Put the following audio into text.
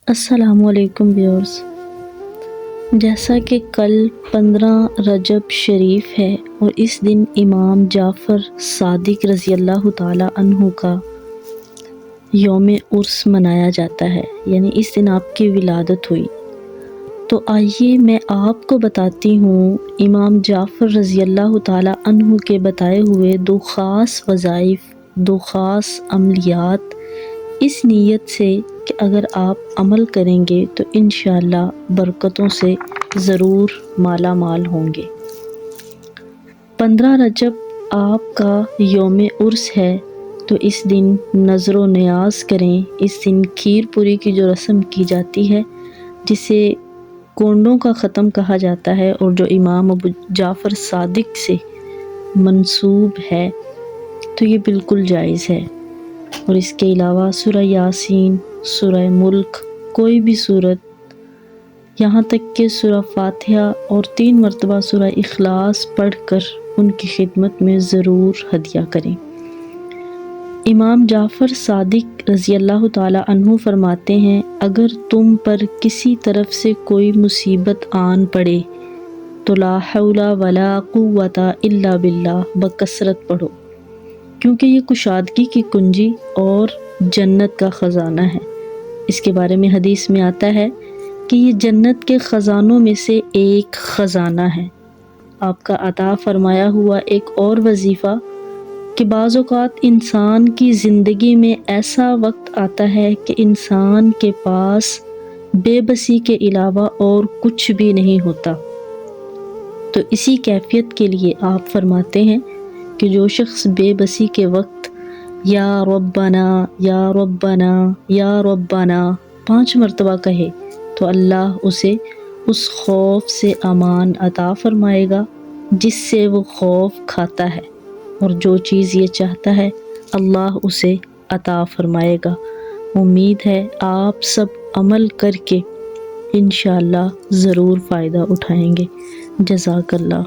السلام علیکم ویورز، جیسا کہ کل 15 رجب شریف ہے اور اس دن امام جعفر صادق رضی اللہ تعالیٰ عنہ کا یوم عرس منایا جاتا ہے، یعنی اس دن آپ کی ولادت ہوئی۔ تو آئیے میں آپ کو بتاتی ہوں امام جعفر رضی اللہ تعالیٰ عنہ کے بتائے ہوئے دو خاص وظائف، دو خاص عملیات، اس نیت سے کہ اگر آپ عمل کریں گے تو انشاءاللہ برکتوں سے ضرور مالا مال ہوں گے۔ 15 رجب آپ کا یوم عرس ہے تو اس دن نظر و نیاز کریں۔ اس دن کھیر پوری کی جو رسم کی جاتی ہے، جسے کونڈوں کا ختم کہا جاتا ہے اور جو امام ابو جعفر صادق سے منسوب ہے، تو یہ بالکل جائز ہے۔ اور اس کے علاوہ سورہ یاسین، سورہ ملک، کوئی بھی سورت، یہاں تک کہ سورہ فاتحہ اور 3 مرتبہ سورہ اخلاص پڑھ کر ان کی خدمت میں ضرور ہدیہ کریں۔ امام جعفر صادق رضی اللہ تعالیٰ عنہ فرماتے ہیں، اگر تم پر کسی طرف سے کوئی مصیبت آن پڑے تو لا حول ولا قوت الا باللہ بکثرت پڑھو، کیونکہ یہ کشادگی کی کنجی اور جنت کا خزانہ ہے۔ اس کے بارے میں حدیث میں آتا ہے کہ یہ جنت کے خزانوں میں سے ایک خزانہ ہے۔ آپ کا عطا فرمایا ہوا ایک اور وظیفہ کہ بعض اوقات انسان کی زندگی میں ایسا وقت آتا ہے کہ انسان کے پاس بے بسی کے علاوہ اور کچھ بھی نہیں ہوتا، تو اسی کیفیت کے لیے آپ فرماتے ہیں کہ جو شخص بے بسی کے وقت یا ربنا یا ربنا یا ربنا 5 مرتبہ کہے تو اللہ اسے اس خوف سے امان عطا فرمائے گا جس سے وہ خوف کھاتا ہے، اور جو چیز یہ چاہتا ہے اللہ اسے عطا فرمائے گا۔ امید ہے آپ سب عمل کر کے انشاءاللہ ضرور فائدہ اٹھائیں گے۔ جزاک اللہ۔